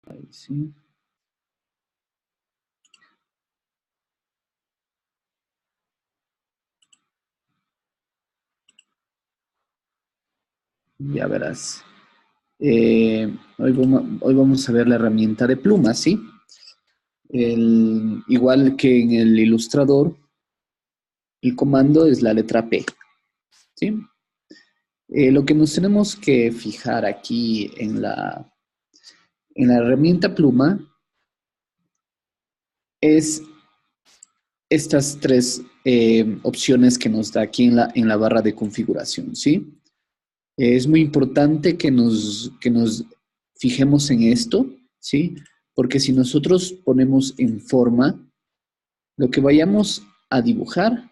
Ahí sí. Ya verás. Hoy vamos a ver la herramienta de pluma, ¿sí? Igual que en el ilustrador, el comando es la letra P, ¿sí? Lo que nos tenemos que fijar aquí en la herramienta pluma es estas tres opciones que nos da aquí en la barra de configuración, ¿sí? Es muy importante que nos fijemos en esto, ¿sí? Porque si nosotros ponemos en forma, lo que vayamos a dibujar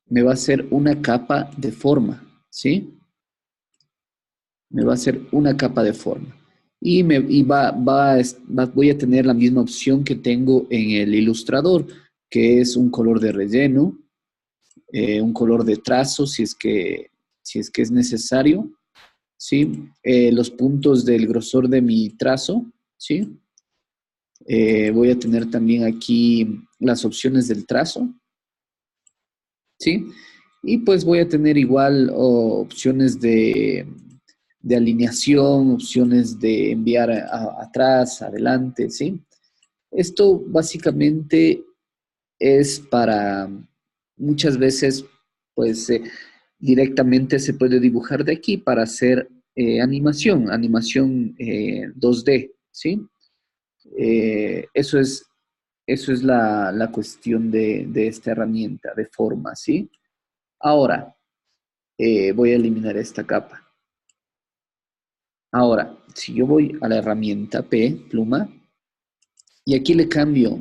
me va a hacer una capa de forma, ¿sí? Me va a hacer una capa de forma. Voy a tener la misma opción que tengo en el ilustrador, que es un color de relleno, un color de trazo, si es que es necesario, ¿sí? Los puntos del grosor de mi trazo, ¿sí? Voy a tener también aquí las opciones del trazo, ¿sí? Y pues voy a tener igual opciones de alineación, opciones de enviar atrás, adelante, ¿sí? Esto básicamente es para muchas veces, pues directamente se puede dibujar de aquí para hacer animación 2D, ¿sí? Eso es la cuestión de esta herramienta de forma, ¿sí? Ahora, voy a eliminar esta capa. Ahora, si yo voy a la herramienta P, pluma, y aquí le cambio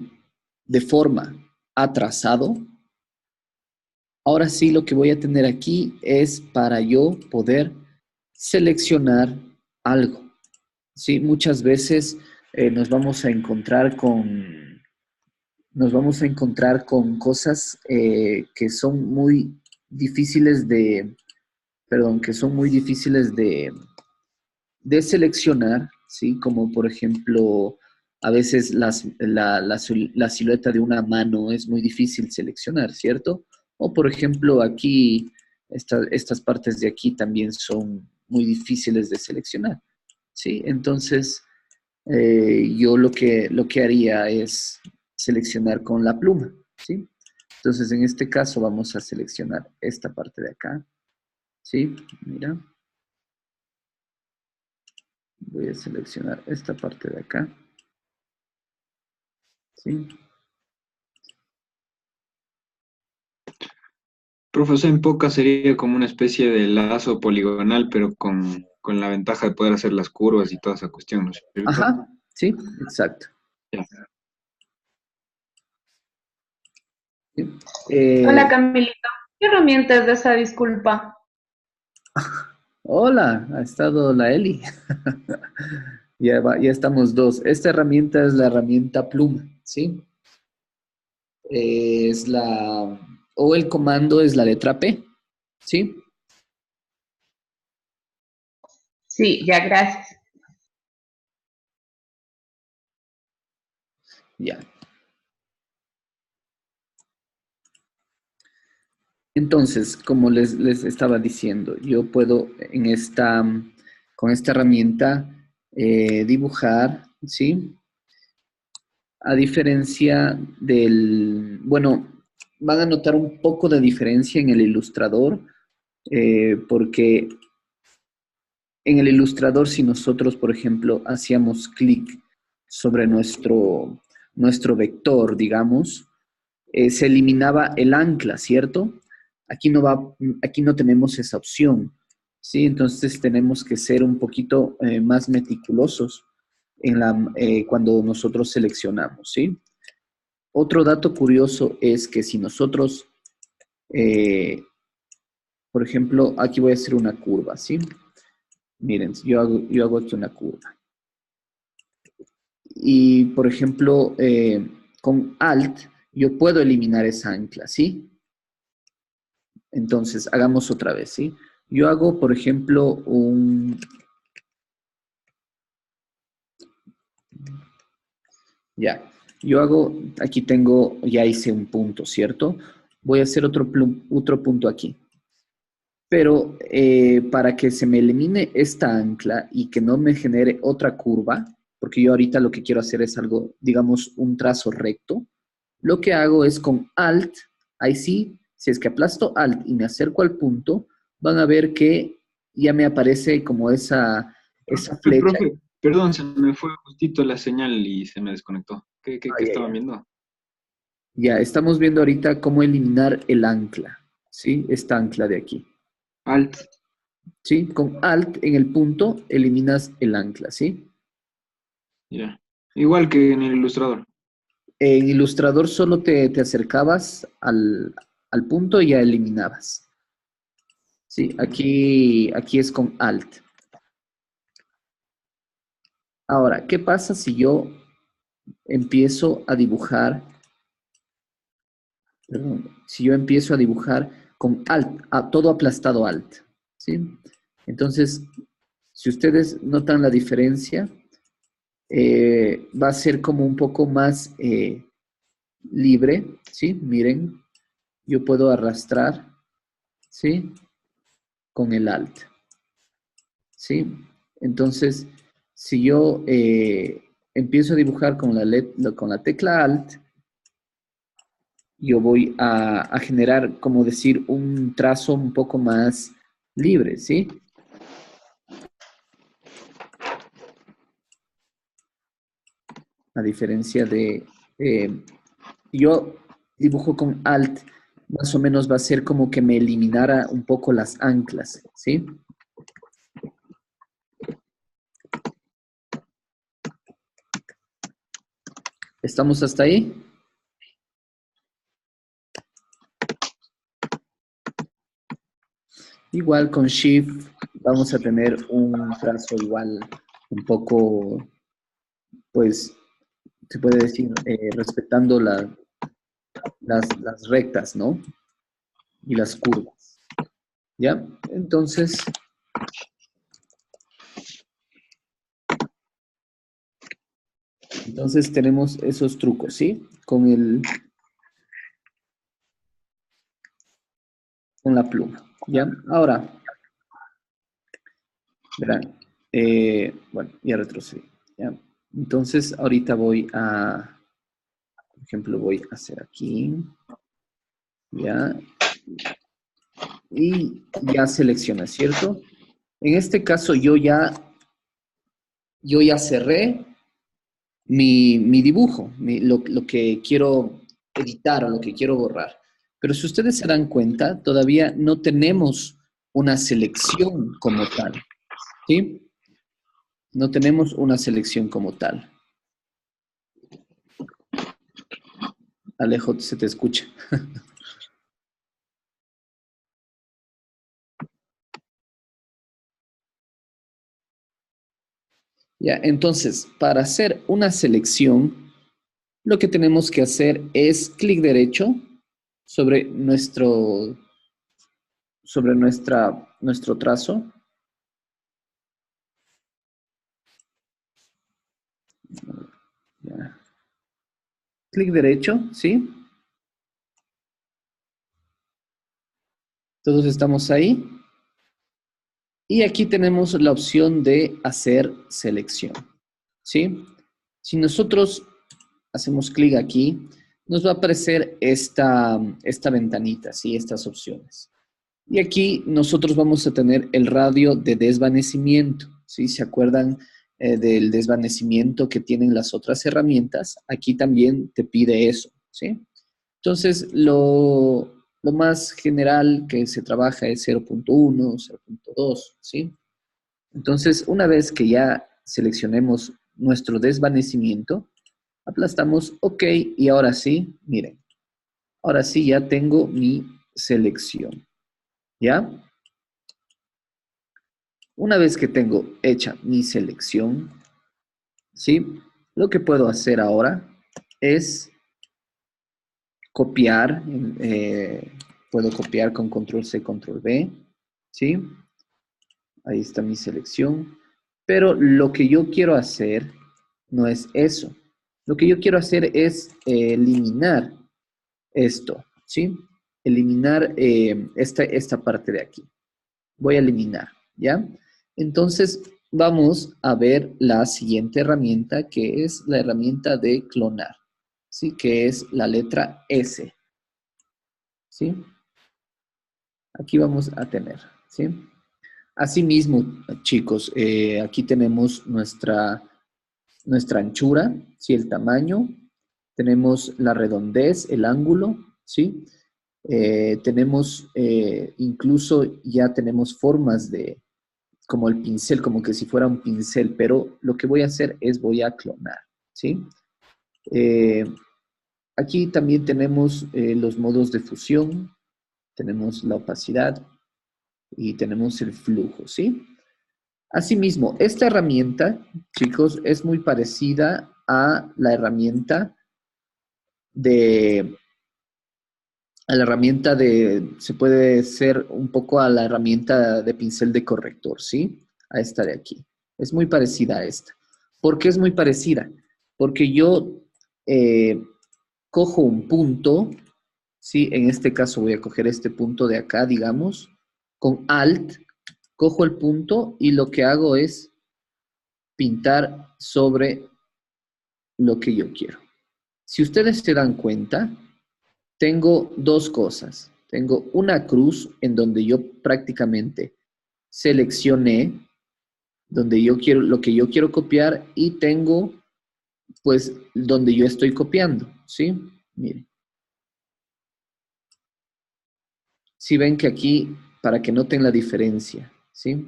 de forma a trazado, ahora sí lo que voy a tener aquí es para yo poder seleccionar algo. Sí, muchas veces nos vamos a encontrar con cosas que son muy difíciles que son muy difíciles de seleccionar, ¿sí? Como por ejemplo, a veces la silueta de una mano es muy difícil seleccionar, ¿cierto? O por ejemplo, aquí, estas partes de aquí también son muy difíciles de seleccionar, ¿sí? Entonces, yo lo que haría es seleccionar con la pluma, ¿sí? Entonces, en este caso vamos a seleccionar esta parte de acá, ¿sí? Mira, voy a seleccionar esta parte de acá, ¿sí? Profesor, en poca sería como una especie de lazo poligonal, pero con la ventaja de poder hacer las curvas y toda esa cuestión, ¿no es cierto? Ajá, sí, exacto. Ya. Sí. Hola Eh, Camilito, ¿qué herramienta es de esa disculpa? hola, ha estado la Eli. Ya estamos dos. Esta herramienta es la herramienta pluma, ¿sí? Es o el comando es la letra P, ¿sí? Sí, ya, gracias. Ya. Entonces, como les estaba diciendo, yo puedo con esta herramienta dibujar, ¿sí? A diferencia bueno, van a notar un poco de diferencia en el ilustrador, porque en el ilustrador si nosotros, por ejemplo, hacíamos clic sobre nuestro vector, digamos, se eliminaba el ancla, ¿cierto? Aquí no tenemos esa opción, ¿sí? Entonces tenemos que ser un poquito más meticulosos cuando nosotros seleccionamos, ¿sí? Otro dato curioso es que si nosotros, eh, por ejemplo, aquí voy a hacer una curva, ¿sí? Miren, yo hago aquí una curva. Y, por ejemplo, con Alt, yo puedo eliminar esa ancla, ¿sí? Entonces, hagamos otra vez, ¿sí? Yo hago, por ejemplo, Ya, yo hago, aquí tengo, ya hice un punto, ¿cierto? Voy a hacer otro punto aquí. Pero para que se me elimine esta ancla y que no me genere otra curva, porque yo ahorita lo que quiero hacer es algo, digamos, un trazo recto, lo que hago es con Alt, ahí sí, si es que aplasto Alt y me acerco al punto, van a ver que ya me aparece como esa flecha. Profe, perdón, se me fue justito la señal y se me desconectó. ¿Qué Ay, ay, estaban ay. viendo? Ya, estamos viendo ahorita cómo eliminar el ancla, ¿sí? Esta ancla de aquí, Alt, ¿sí? Con Alt en el punto eliminas el ancla, ¿sí? ya. Igual que en el ilustrador. En Illustrator solo te acercabas al punto y ya eliminabas. Sí, aquí es con Alt. Ahora, ¿qué pasa si yo empiezo a dibujar? Perdón, si yo empiezo a dibujar con Alt, todo aplastado Alt. ¿Sí? Entonces, si ustedes notan la diferencia, va a ser como un poco más libre. ¿Sí? Miren, yo puedo arrastrar, ¿sí? Con el Alt. ¿Sí? Entonces, si yo empiezo a dibujar con la tecla Alt, yo voy a generar, como decir, un trazo un poco más libre, ¿sí? A diferencia de, yo dibujo con Alt, más o menos va a ser como que me eliminara un poco las anclas, ¿sí? ¿Estamos hasta ahí? Igual con Shift vamos a tener un trazo igual un poco, pues, se puede decir, respetando las rectas, ¿no? Y las curvas, ¿ya? Entonces tenemos esos trucos, ¿sí? Con la pluma, ¿ya? Ahora, verán, bueno, ya retrocedí, ¿ya? Entonces, ahorita por ejemplo, voy a hacer aquí, ¿ya? Y ya selecciona, ¿cierto? En este caso, yo ya cerré mi dibujo, lo que quiero editar o lo que quiero borrar. Pero si ustedes se dan cuenta, todavía no tenemos una selección como tal, ¿sí? No tenemos una selección como tal. Alejo, se te escucha. Ya, entonces, para hacer una selección, lo que tenemos que hacer es clic derecho sobre nuestro trazo. Ya. Clic derecho, ¿sí? Todos estamos ahí. Y aquí tenemos la opción de hacer selección, ¿sí? Si nosotros hacemos clic aquí, nos va a aparecer esta ventanita, ¿sí? Estas opciones. Y aquí nosotros vamos a tener el radio de desvanecimiento, ¿sí? ¿Se acuerdan del desvanecimiento que tienen las otras herramientas? Aquí también te pide eso, ¿sí? Entonces, lo más general que se trabaja es 0.1, 0.2, ¿sí? Entonces, una vez que ya seleccionemos nuestro desvanecimiento, aplastamos OK y ahora sí, miren, ahora sí ya tengo mi selección, ¿ya? Una vez que tengo hecha mi selección, ¿sí? Lo que puedo hacer ahora es copiar, puedo copiar con control C, control V, ¿sí? Ahí está mi selección. Pero lo que yo quiero hacer No es eso. Lo que yo quiero hacer es eliminar esto, ¿sí? Eliminar esta parte de aquí. Voy a eliminar, ¿ya? Entonces, vamos a ver la siguiente herramienta, que es la herramienta de clonar, ¿sí? Que es la letra S, ¿sí? Aquí vamos a tener, ¿sí? Asimismo, chicos, aquí tenemos nuestra anchura, ¿sí? El tamaño, tenemos la redondez, el ángulo, ¿sí? Tenemos, incluso ya tenemos formas de, como el pincel, como que si fuera un pincel, pero lo que voy a hacer es voy a clonar, ¿sí? Eh, Aquí también tenemos los modos de fusión, tenemos la opacidad y tenemos el flujo, ¿sí? Asimismo, esta herramienta, chicos, es muy parecida a la herramienta de, se puede ser un poco a la herramienta de pincel de corrector, ¿sí? A esta de aquí. Es muy parecida a esta. ¿Por qué es muy parecida? Porque yo cojo un punto, ¿sí? En este caso voy a coger este punto de acá, digamos, con Alt, cojo el punto y lo que hago es pintar sobre lo que yo quiero. Si ustedes se dan cuenta, tengo dos cosas. Tengo una cruz en donde yo prácticamente seleccioné donde yo quiero, lo que yo quiero copiar y tengo pues donde yo estoy copiando, ¿sí? Miren. Si ven que aquí, para que noten la diferencia, ¿sí?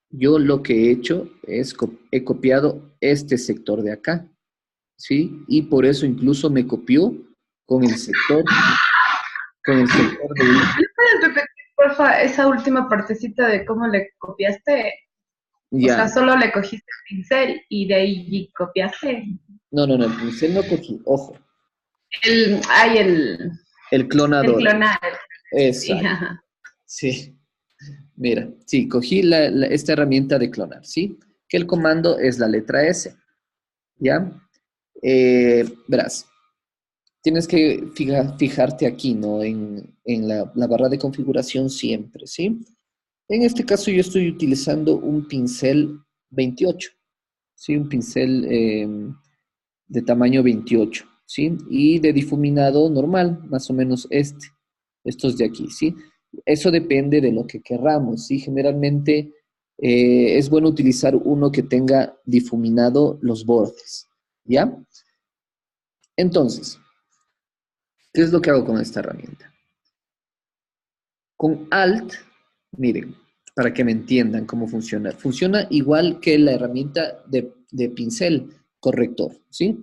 Yo lo que he hecho es, he copiado este sector de acá, ¿sí? Y por eso incluso me copió con el sector de... ¿Puedes repetir, porfa, esa última partecita de cómo le copiaste? O sea, Ya, solo le cogiste el pincel y de ahí copiaste. no, el pincel no cogí, ojo, Hay el el clonador, clonar. Sí, exacto, ajá. sí, mira, sí, cogí esta herramienta de clonar, ¿sí? Que el comando es la letra S, ¿ya? Verás, tienes que fijarte aquí, ¿no? En la barra de configuración siempre, ¿sí? En este caso yo estoy utilizando un pincel 28, ¿sí? Un pincel de tamaño 28, ¿sí? Y de difuminado normal, más o menos estos de aquí, ¿sí? Eso depende de lo que querramos, ¿sí? Generalmente es bueno utilizar uno que tenga difuminado los bordes, ¿ya? Entonces, ¿qué es lo que hago con esta herramienta? Con Alt, miren, para que me entiendan cómo funciona. Funciona igual que la herramienta de pincel corrector, ¿sí?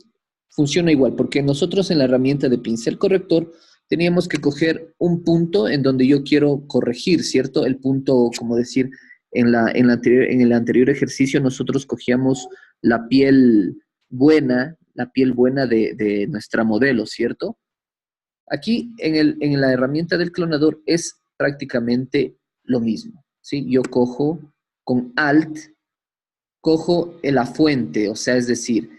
Funciona igual, porque nosotros en la herramienta de pincel corrector teníamos que coger un punto en donde yo quiero corregir, ¿cierto? El punto, como decir, en el anterior ejercicio nosotros cogíamos la piel buena de nuestra modelo, ¿cierto? Aquí en la herramienta del clonador es prácticamente lo mismo, ¿sí? Yo cojo con Alt, cojo la fuente, o sea, es decir,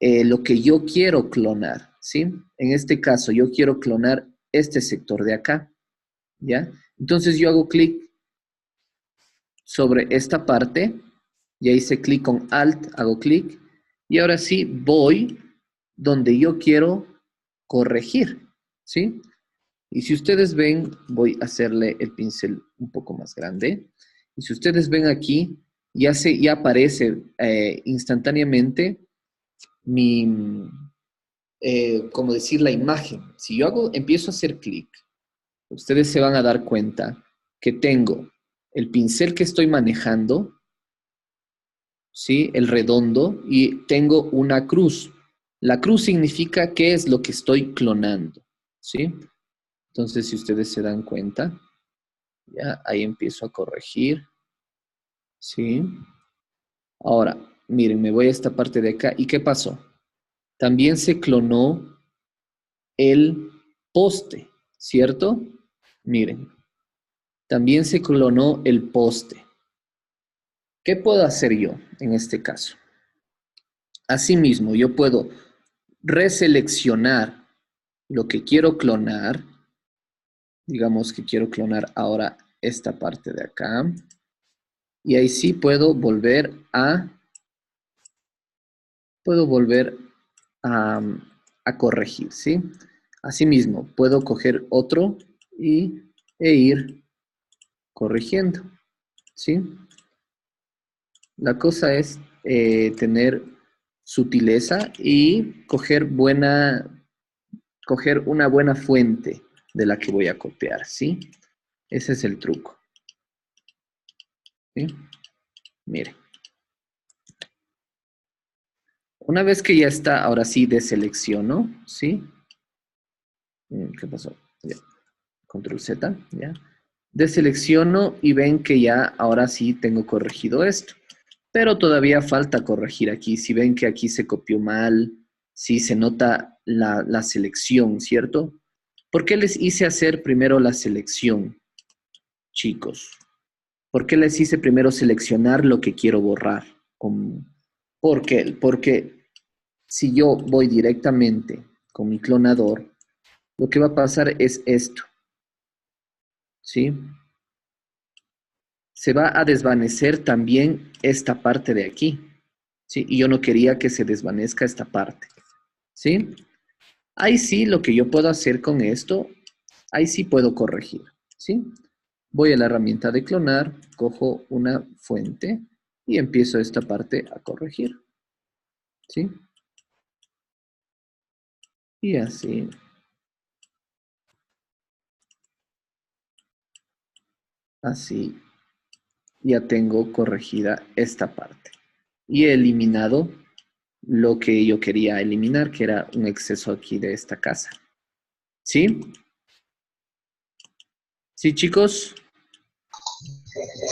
lo que yo quiero clonar, ¿sí? En este caso, yo quiero clonar este sector de acá, ¿ya? Entonces yo hago clic sobre esta parte, ya hice clic con Alt, hago clic, y ahora sí voy donde yo quiero corregir, ¿sí? Y si ustedes ven, voy a hacerle el pincel un poco más grande. Y si ustedes ven aquí, ya aparece instantáneamente mi, como decir, la imagen. Si yo empiezo a hacer clic, ustedes se van a dar cuenta que tengo el pincel que estoy manejando, ¿sí? El redondo, y tengo una cruz. La cruz significa qué es lo que estoy clonando, ¿sí? Entonces, si ustedes se dan cuenta, ya, ahí empiezo a corregir, ¿sí? Ahora, miren, me voy a esta parte de acá. ¿Y qué pasó? También se clonó el poste, ¿cierto? Miren, también se clonó el poste. ¿Qué puedo hacer yo en este caso? Asimismo, yo puedo reseleccionar lo que quiero clonar. Digamos que quiero clonar ahora esta parte de acá. Y ahí sí puedo volver a corregir, ¿sí? Asimismo, puedo coger otro e ir corrigiendo, ¿sí? La cosa es tener sutileza y coger una buena fuente de la que voy a copiar, ¿sí? Ese es el truco. ¿Sí? Mire. Una vez que ya está, ahora sí deselecciono, ¿sí? ¿Qué pasó? Ya. Control Z, ¿ya? Deselecciono y ven que ya ahora sí tengo corregido esto. Pero todavía falta corregir aquí. Si ven que aquí se copió mal, sí se nota la selección, ¿cierto? ¿Por qué les hice hacer primero la selección, chicos? ¿Por qué les hice primero seleccionar lo que quiero borrar? ¿Por qué? Porque si yo voy directamente con mi clonador, lo que va a pasar es esto, ¿sí? Se va a desvanecer también esta parte de aquí, ¿sí? Y yo no quería que se desvanezca esta parte, ¿sí? Ahí sí, lo que yo puedo hacer con esto, ahí sí puedo corregir, ¿sí? Voy a la herramienta de clonar, cojo una fuente y empiezo esta parte a corregir, ¿sí? Y así. Así ya tengo corregida esta parte. Y he eliminado lo que yo quería eliminar, que era un exceso aquí de esta casa. ¿Sí? ¿Sí, chicos?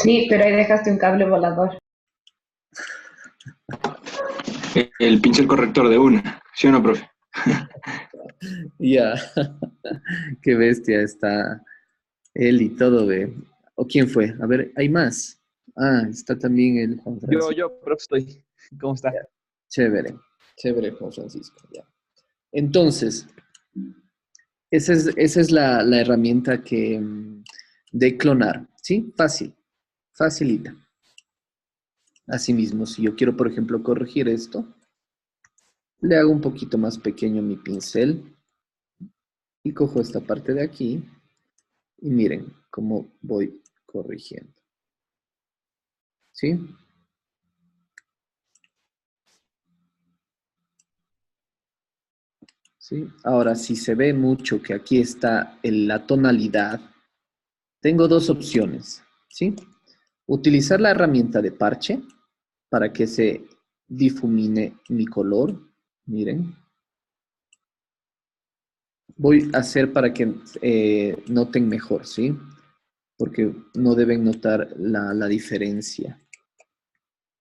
Sí, pero ahí dejaste un cable volador. El pincel corrector de una, ¿sí o no, profe? Ya. Qué bestia está él y todo, ve. ¿O quién fue? A ver, hay más. Ah, está también el Juan Francisco. Profe, estoy. ¿Cómo está? Ya. Chévere. Chévere, Juan Francisco. Ya. Entonces, esa es la herramienta de clonar, ¿sí? Fácil, facilita. Asimismo, si yo quiero, por ejemplo, corregir esto, le hago un poquito más pequeño mi pincel y cojo esta parte de aquí y miren cómo voy corrigiendo, ¿sí? ¿Sí? Ahora, si se ve mucho que aquí está la tonalidad, tengo dos opciones, ¿sí? Utilizar la herramienta de parche para que se difumine mi color. Miren. Voy a hacer para que noten mejor, ¿sí? Porque no deben notar la diferencia.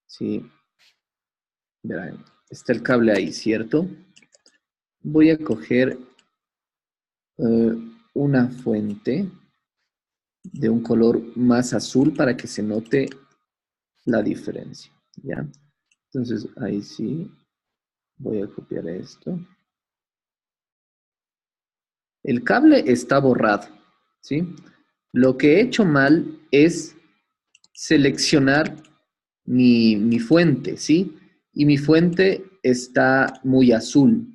¿Sí? Verán, está el cable ahí, ¿cierto? Voy a coger una fuente de un color más azul para que se note la diferencia, ¿ya? Entonces, ahí sí, voy a copiar esto. El cable está borrado, ¿sí? Lo que he hecho mal es seleccionar mi fuente, ¿sí? Y mi fuente está muy azul.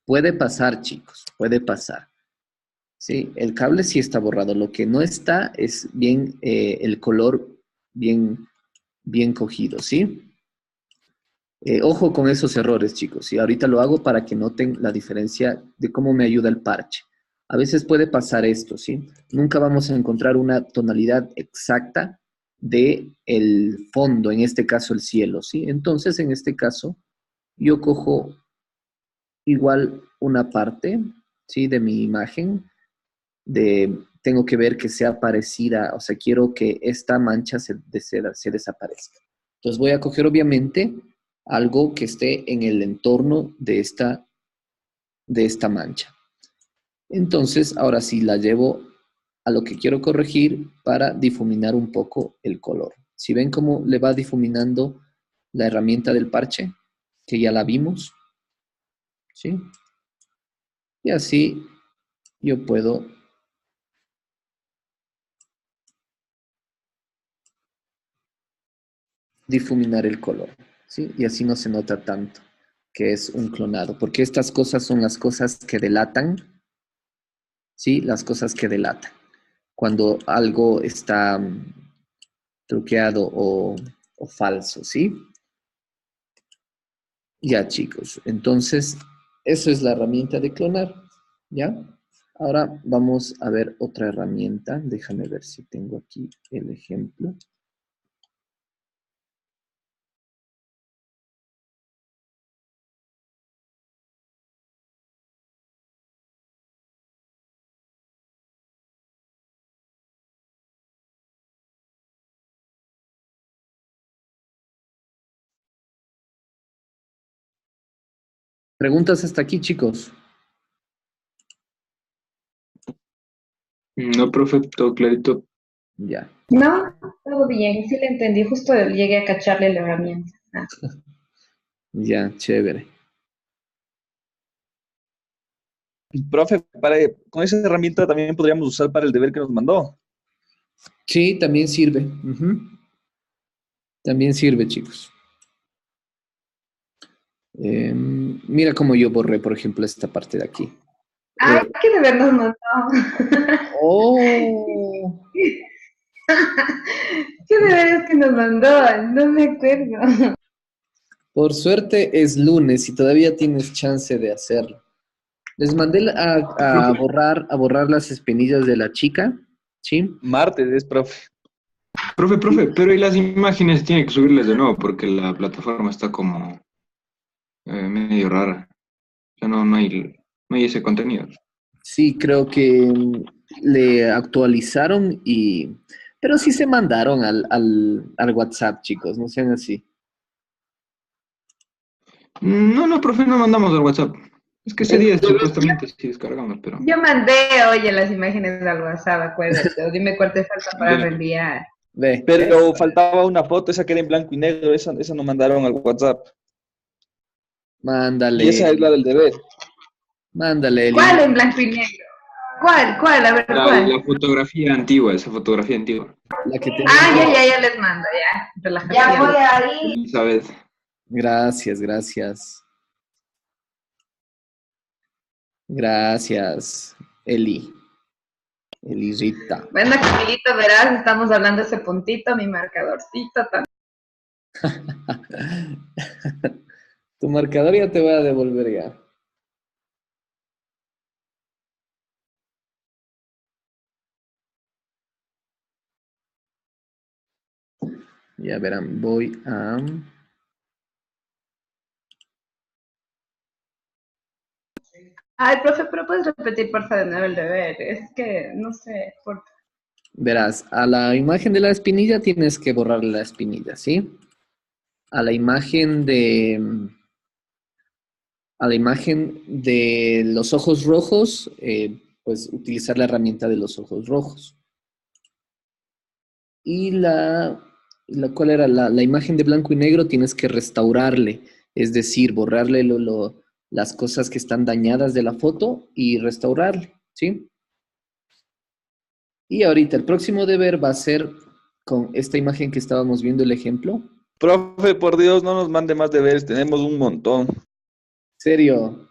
Puede pasar, chicos, puede pasar. Sí, el cable sí está borrado. Lo que no está es bien el color bien cogido, ¿sí? Ojo con esos errores, chicos. Y ahorita lo hago para que noten la diferencia de cómo me ayuda el parche. A veces puede pasar esto, ¿sí? Nunca vamos a encontrar una tonalidad exacta de el fondo, en este caso el cielo, ¿sí? Entonces, en este caso, yo cojo igual una parte, ¿sí? De mi imagen, tengo que ver que sea parecida, o sea, quiero que esta mancha se desaparezca. Entonces voy a coger, obviamente, algo que esté en el entorno de esta mancha. Entonces, ahora sí la llevo a lo que quiero corregir para difuminar un poco el color. Si ven cómo le va difuminando la herramienta del parche, que ya la vimos, ¿sí? Y así yo puedo difuminar el color, ¿sí? Y así no se nota tanto que es un clonado, porque estas cosas son las cosas que delatan, ¿sí? Las cosas que delatan. Cuando algo está truqueado o falso, ¿sí? Ya, chicos. Entonces, eso es la herramienta de clonar, ¿ya? Ahora vamos a ver otra herramienta. Déjame ver si tengo aquí el ejemplo. ¿Preguntas hasta aquí, chicos? No, profe, todo clarito. Ya, No, todo bien, sí le entendí, justo llegué a cacharle la herramienta. Ah. ya, chévere. Profe, con esa herramienta también podríamos usar para el deber que nos mandó. Sí, también sirve. Ujú. También sirve, chicos. Mira cómo yo borré, por ejemplo, esta parte de aquí. Ay, qué de vernos mandó. Oh, ¿Qué de veras que nos mandó? No me acuerdo. por suerte es lunes y todavía tienes chance de hacerlo. Les mandé Profe, a borrar las espinillas de la chica, ¿sí? Martes es, profe. profe, pero ¿y las imágenes tiene que subirles de nuevo? Porque la plataforma está como medio rara. O sea, no hay ese contenido. Sí, creo que le actualizaron y... Pero sí se mandaron al WhatsApp, chicos, no sean así. No, profe, no mandamos al WhatsApp. Es que ese día supuestamente sí descargamos, pero... Yo mandé, oye, las imágenes al WhatsApp, acuérdate. O dime cuál te falta para Ya. reenviar. Ve, Pero faltaba una foto, esa que era en blanco y negro, esa no mandaron al WhatsApp. Y mándale, esa es la del deber. mándale, ¿Cuál Eli. en blanco y negro? ¿Cuál? ¿Cuál? A ver, La ¿cuál? fotografía antigua, esa fotografía antigua. La que Ah, teníamos. ya les mando, ya. Relajación. Ya voy ahí. Elizabeth. Gracias, gracias. Gracias, Eli. Elirita. Bueno, Camilito, verás, estamos hablando de ese puntito, mi marcadorcito. Tu marcador ya te voy a devolver ya. Ya verán, voy a... Ay, profe, pero puedes repetir, porfa, de nuevo el deber. Es que, no sé, por... Verás, a la imagen de la espinilla tienes que borrarle la espinilla, ¿sí? A la imagen de... A la imagen de los ojos rojos, pues utilizar la herramienta de los ojos rojos. Y ¿cuál era? La imagen de blanco y negro tienes que restaurarle, es decir, borrarle las cosas que están dañadas de la foto y restaurarle, ¿sí? Y ahorita el próximo deber va a ser con esta imagen que estábamos viendo el ejemplo. Profe, por Dios, no nos mande más deberes, tenemos un montón. Serio,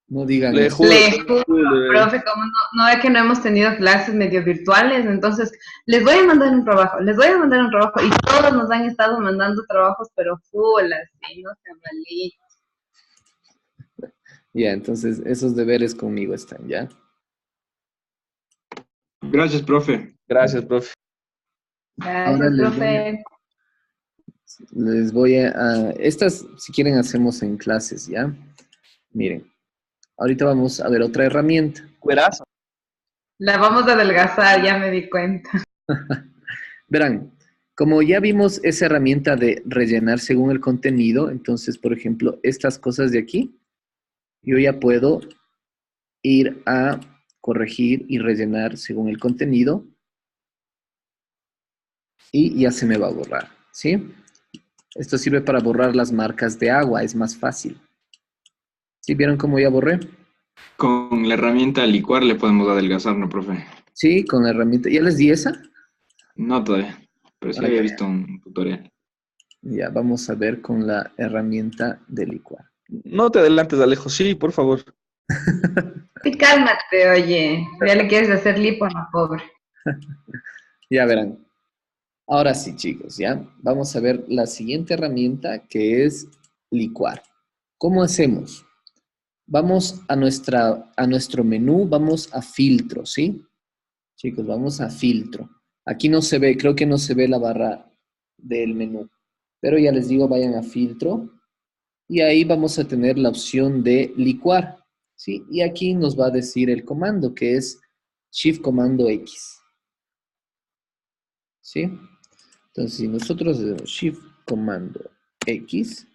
no digan Le eso. juro, Le tenemos juro, full deberes. profe, como no es que no hemos tenido clases medio virtuales, entonces les voy a mandar un trabajo, les voy a mandar un trabajo y todos nos han estado mandando trabajos, pero full, así, no se malí. Ya, entonces esos deberes conmigo están, ¿ya? Gracias, profe. Gracias, profe. Ahora Gracias, profe. les voy estas, si quieren, hacemos en clases, ¿ya? Miren, ahorita vamos a ver otra herramienta. Cuerazo. La vamos a adelgazar, ya me di cuenta. Verán, como ya vimos esa herramienta de rellenar según el contenido, entonces, por ejemplo, estas cosas de aquí, yo ya puedo ir a corregir y rellenar según el contenido y ya se me va a borrar, ¿sí? Esto sirve para borrar las marcas de agua, es más fácil. ¿Sí vieron cómo ya borré? Con la herramienta licuar le podemos adelgazar, ¿no, profe? Sí, con la herramienta. ¿Ya les di esa? No todavía, pero sí Ah, había ya, visto un tutorial. ya, vamos a ver con la herramienta de licuar. No te adelantes, Alejo. Sí, por favor. Sí, cálmate, oye. Ya le quieres hacer lipo a la pobre. Ya verán. Ahora sí, chicos, ya. Vamos a ver la siguiente herramienta que es licuar. ¿Cómo hacemos? Vamos a nuestro menú, vamos a filtro, ¿sí? Chicos, vamos a filtro. Aquí no se ve, creo que no se ve la barra del menú. Pero ya les digo, vayan a filtro y ahí vamos a tener la opción de licuar, ¿sí? Y aquí nos va a decir el comando que es Shift Comando X, ¿sí? Entonces, si nosotros le damos Shift Comando X,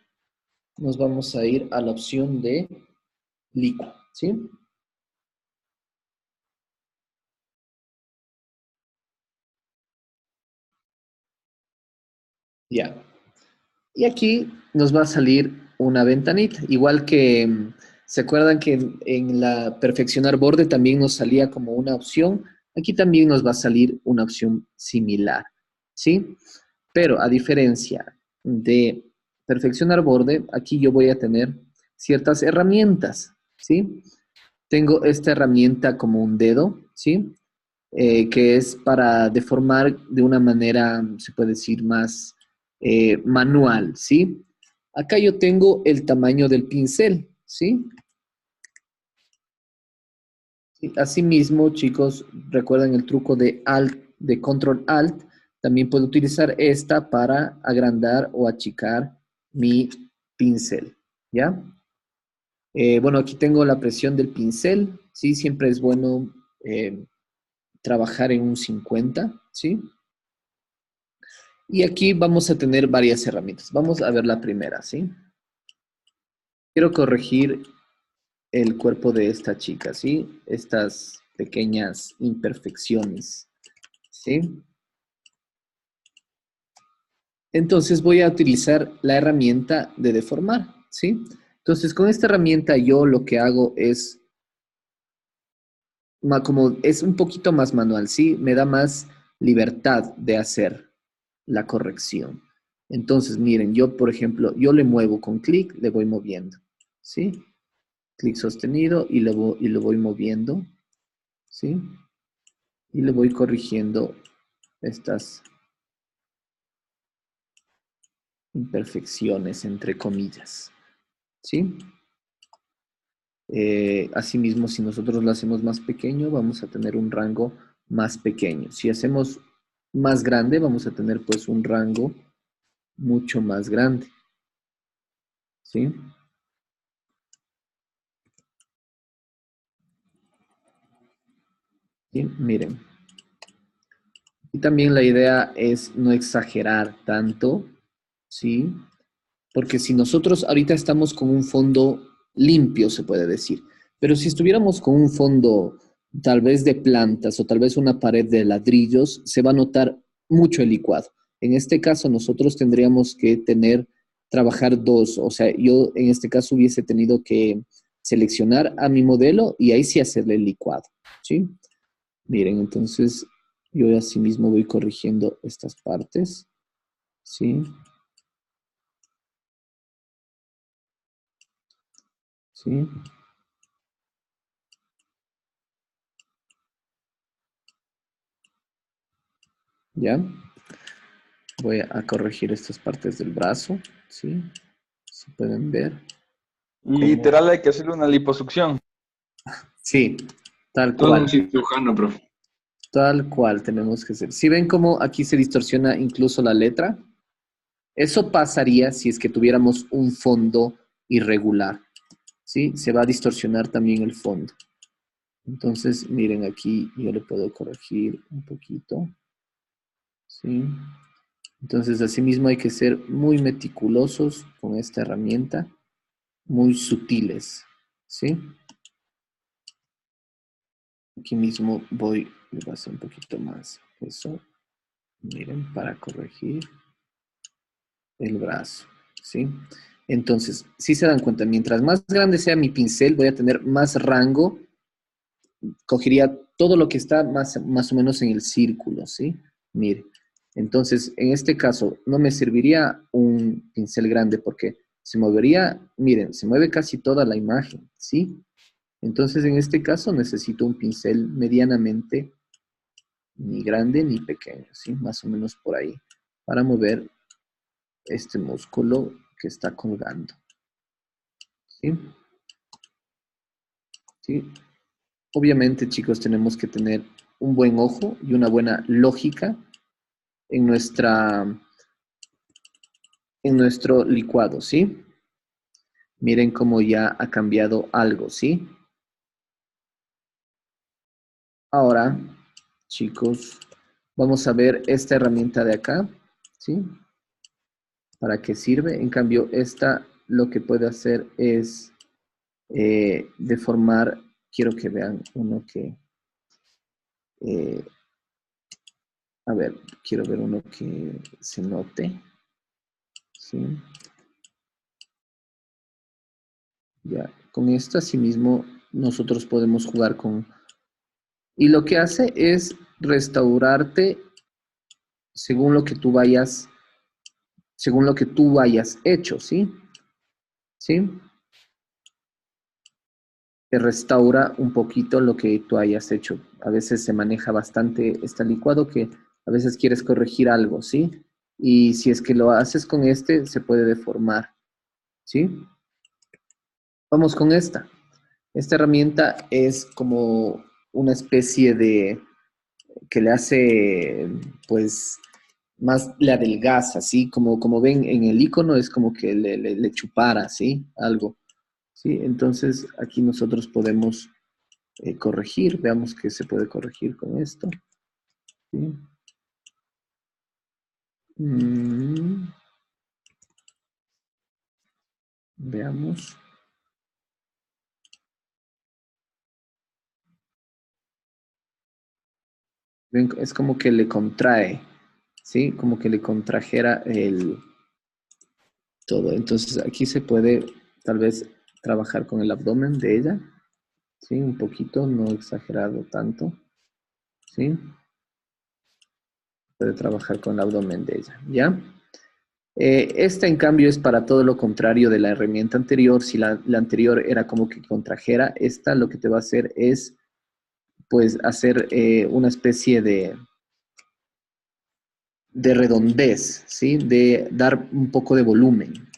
nos vamos a ir a la opción de licuar, ¿sí? Ya. Y aquí nos va a salir una ventanita, igual que, ¿se acuerdan que en la perfeccionar borde también nos salía como una opción? Aquí también nos va a salir una opción similar, ¿sí? Pero a diferencia de perfeccionar borde, aquí yo voy a tener ciertas herramientas, ¿sí? Tengo esta herramienta como un dedo, ¿sí? Que es para deformar de una manera, se puede decir, más manual, ¿sí? Acá yo tengo el tamaño del pincel, ¿sí? Y asimismo, chicos, recuerden el truco de Alt, de Control Alt, también puedo utilizar esta para agrandar o achicar mi pincel, ¿ya? Bueno, aquí tengo la presión del pincel, ¿sí? Siempre es bueno trabajar en un 50, ¿sí? Y aquí vamos a tener varias herramientas. Vamos a ver la primera, ¿sí? Quiero corregir el cuerpo de esta chica, ¿sí? Estas pequeñas imperfecciones, ¿sí? Entonces voy a utilizar la herramienta de deformar, ¿sí? Entonces con esta herramienta yo lo que hago es, como es un poquito más manual, ¿sí? Me da más libertad de hacer la corrección. Entonces, miren, yo, por ejemplo, yo le muevo con clic, le voy moviendo, ¿sí? Clic sostenido y lo voy moviendo, ¿sí? Y le voy corrigiendo estas imperfecciones, entre comillas, ¿sí? Asimismo, si nosotros lo hacemos más pequeño, vamos a tener un rango más pequeño. Si hacemos más grande, vamos a tener pues un rango mucho más grande, ¿sí? ¿Sí? Miren. Y también la idea es no exagerar tanto, ¿sí? Porque si nosotros ahorita estamos con un fondo limpio, se puede decir, pero si estuviéramos con un fondo tal vez de plantas o tal vez una pared de ladrillos, se va a notar mucho el licuado. En este caso, nosotros tendríamos que trabajar dos, o sea, yo en este caso hubiese tenido que seleccionar a mi modelo y ahí sí hacerle el licuado, ¿sí? Miren, entonces yo así mismo voy corrigiendo estas partes, ¿sí? ¿Sí? ¿Ya? Voy a corregir estas partes del brazo, ¿sí? Si pueden ver cómo... Literal hay que hacerle una liposucción. Sí, tal Todo un cual, cirujano, profe. tal cual tenemos que hacer. Si ven cómo aquí se distorsiona incluso la letra, eso pasaría si es que tuviéramos un fondo irregular, ¿sí? Se va a distorsionar también el fondo. Entonces, miren aquí, yo le puedo corregir un poquito, ¿sí? Entonces, asimismo hay que ser muy meticulosos con esta herramienta, muy sutiles, ¿sí? Aquí mismo le voy a hacer un poquito más eso, miren, para corregir. el brazo, ¿sí? Entonces, si se dan cuenta, mientras más grande sea mi pincel, voy a tener más rango, cogería todo lo que está más o menos en el círculo, ¿sí? Mire, entonces, en este caso, no me serviría un pincel grande porque se movería, miren, se mueve casi toda la imagen, ¿sí? Entonces, en este caso, necesito un pincel medianamente ni grande ni pequeño, ¿sí? Más o menos por ahí, para mover este músculo que está colgando, ¿sí? ¿Sí? Obviamente, chicos, tenemos que tener un buen ojo y una buena lógica en en nuestro licuado, ¿sí? Miren cómo ya ha cambiado algo, ¿sí? Ahora, chicos, vamos a ver esta herramienta de acá, ¿sí? ¿Para qué sirve? En cambio, esta lo que puede hacer es deformar, quiero que vean uno que, eh, a ver, quiero ver uno que se note, ¿sí? Ya, con esto asimismo nosotros podemos jugar con... Y lo que hace es restaurarte según lo que tú vayas, según lo que tú vayas hecho, ¿sí? ¿Sí? Te restaura un poquito lo que tú hayas hecho. A veces se maneja bastante este licuado que a veces quieres corregir algo, ¿sí? Y si es que lo haces con este, se puede deformar, ¿sí? Vamos con esta. Esta herramienta es como una especie de que le hace, pues, más le adelgaza, ¿sí? Como ven en el icono, es como que le chupara, ¿sí? Algo, ¿sí? Entonces, aquí nosotros podemos corregir, veamos qué se puede corregir con esto, ¿sí? Mm, veamos. Ven, es como que le contrae, ¿sí? Como que le contrajera el todo. Entonces, aquí se puede tal vez trabajar con el abdomen de ella, ¿sí? Un poquito, no exagerado tanto, ¿sí? Puede trabajar con el abdomen de ella, ¿ya? Esta, en cambio, es para todo lo contrario de la herramienta anterior. Si la anterior era como que contrajera, esta lo que te va a hacer es, pues, hacer una especie de redondez, ¿sí? De dar un poco de volumen.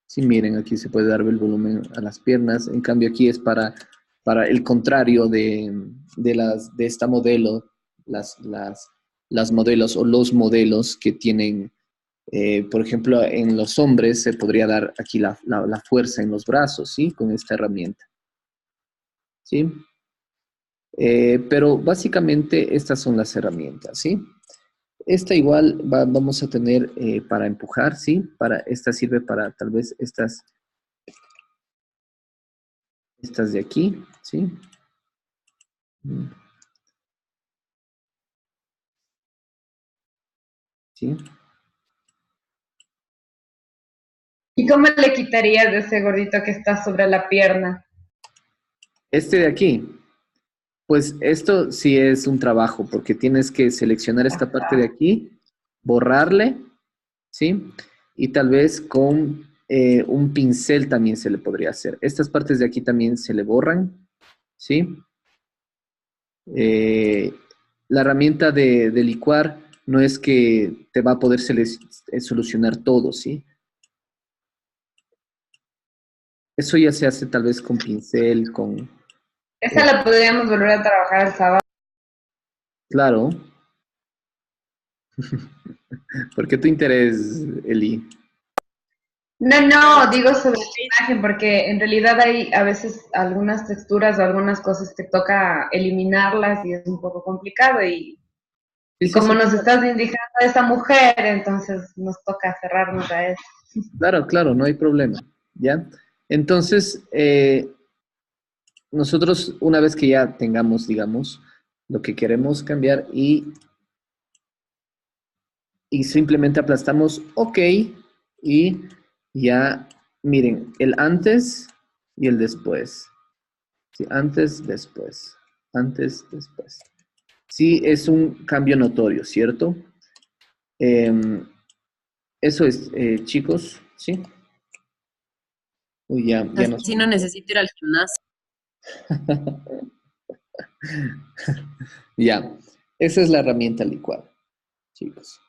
Sí, miren, aquí se puede dar el volumen a las piernas. En cambio, aquí es para el contrario de esta modelo, las modelos o los modelos que tienen, por ejemplo, en los hombres se podría dar aquí la fuerza en los brazos, ¿sí? Con esta herramienta, ¿sí? Pero básicamente estas son las herramientas, ¿sí? Esta igual vamos a tener para empujar, ¿sí? Esta sirve para tal vez estas de aquí, ¿sí? ¿Sí? ¿Y cómo le quitarías de ese gordito que está sobre la pierna? Este de aquí, pues esto sí es un trabajo porque tienes que seleccionar esta parte de aquí, borrarle, ¿sí? Y tal vez con un pincel también se le podría hacer. Estas partes de aquí también se le borran, ¿sí? Eh, la herramienta de licuar no es que te va a poder solucionar todo, ¿sí? Eso ya se hace tal vez con pincel, con... Esa la podríamos volver a trabajar el sábado. claro. ¿Por qué tu interés, Eli? No, no, digo sobre la imagen, porque en realidad hay a veces algunas texturas o algunas cosas que toca eliminarlas y es un poco complicado. Sí, Y sí, como sí. nos estás indicando a esa mujer, entonces nos toca aferrarnos a eso. Claro, claro, no hay problema. ¿Ya? Entonces, nosotros una vez que ya tengamos, digamos, lo que queremos cambiar y simplemente aplastamos OK Y ya, miren, el antes y el después. Sí, antes, después. Antes, después. Sí, es un cambio notorio, ¿cierto? Eso es, chicos, ¿sí? Uy, ya nos... Así no necesito ir al gimnasio. Ya, esa es la herramienta licuar, chicos.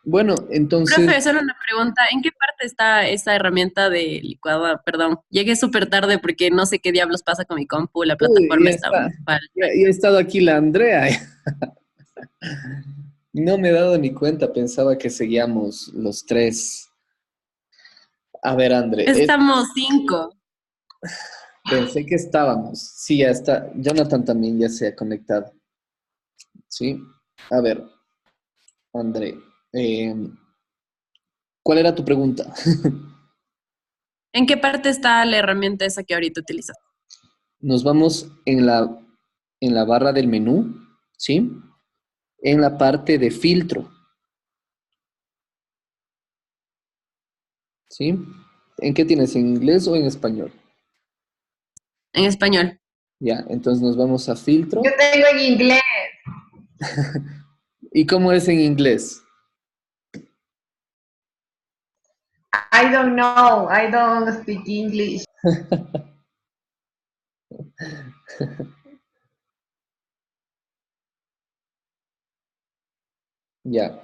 Bueno, entonces... Profe, solo una pregunta. ¿En qué parte está esa herramienta de licuadora? Perdón, llegué súper tarde porque no sé qué diablos pasa con mi compu. La Uy, plataforma está mal. ya ha estado aquí la Andrea. No me he dado ni cuenta, pensaba que seguíamos los tres. A ver, André, Estamos 5. pensé que estábamos. Sí, ya está. Jonathan también ya se ha conectado. Sí. A ver, André, eh, ¿cuál era tu pregunta? ¿En qué parte está la herramienta esa que ahorita utilizas? Nos vamos en la barra del menú, ¿sí? En la parte de filtro, ¿sí? ¿En qué tienes? ¿En inglés o en español? En español. Ya, entonces nos vamos a filtro. Yo tengo en inglés. ¿Y cómo es en inglés? I don't know. I don't speak English. Ya,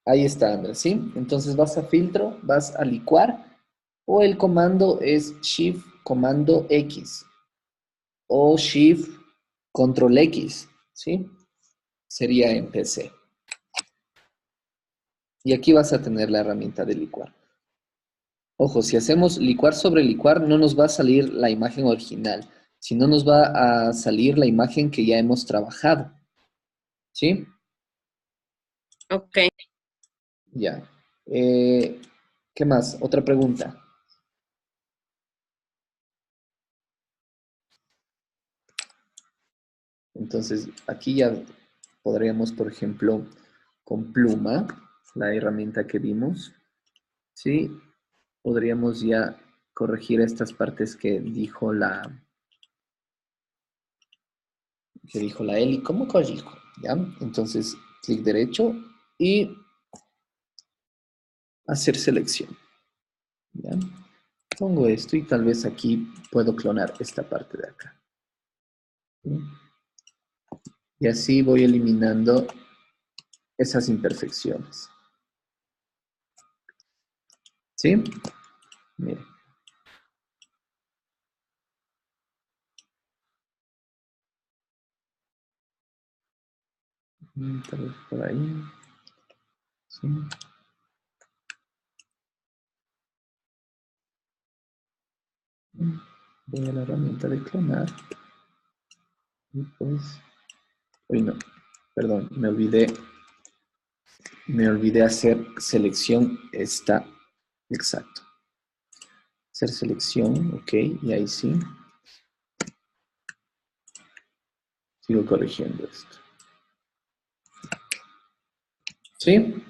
ahí está, Andrés, ¿sí? Entonces vas a filtro, vas a licuar, o el comando es Shift Comando X, o Shift Control X, ¿sí? Sería en PC. Y aquí vas a tener la herramienta de licuar. Ojo, si hacemos licuar sobre licuar, no nos va a salir la imagen original, sino nos va a salir la imagen que ya hemos trabajado, ¿sí? Ok. Ya. ¿Qué más? Otra pregunta. Entonces, aquí ya podríamos, por ejemplo, con pluma, la herramienta que vimos, ¿sí? Podríamos ya corregir estas partes que dijo la Eli. ¿Cómo corrijo? ¿Ya? Entonces, clic derecho y hacer selección. ¿Ya? Pongo esto y tal vez aquí puedo clonar esta parte de acá. ¿Sí? Y así voy eliminando esas imperfecciones. ¿Sí? Mire. Tal vez por ahí. ¿Sí? Voy a la herramienta de clonar. Y pues... Uy, no. Perdón, me olvidé hacer selección. Está exacto. Hacer selección, ok, y ahí sí. Sigo corrigiendo esto. ¿Sí?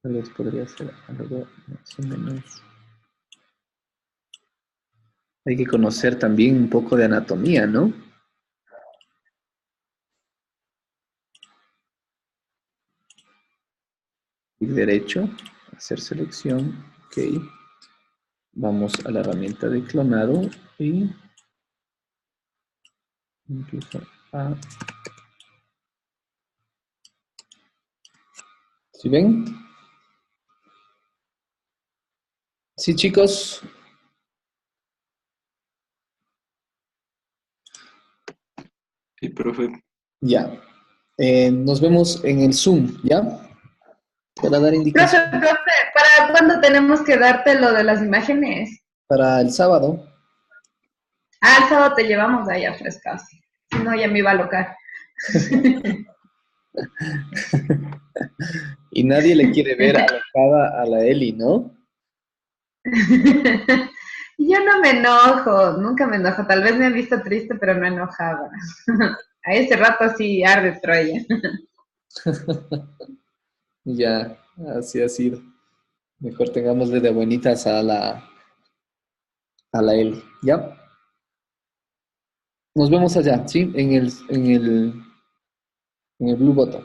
Tal vez podría ser algo más o menos. Hay que conocer también un poco de anatomía, ¿no? Clic derecho, hacer selección, ok. Vamos a la herramienta de clonado y empiezo a... ¿Sí ven? Sí, chicos. Sí, profe. Ya. Nos vemos en el Zoom, ¿ya? Para dar indicación. Profe, ¿para cuándo tenemos que darte lo de las imágenes? Para el sábado. Ah, el sábado te llevamos allá frescas. Si no, ya me iba a alocar. Y nadie le quiere ver alocada a la Eli, ¿no? Yo no me enojo, nunca me enojo. Tal vez me han visto triste, pero no enojada. A ese rato sí arde Troya. Ya, así ha sido. Mejor tengámosle de buenitas a la Eli. ¿Ya? Nos vemos allá, ¿sí? En el Blue Bottom.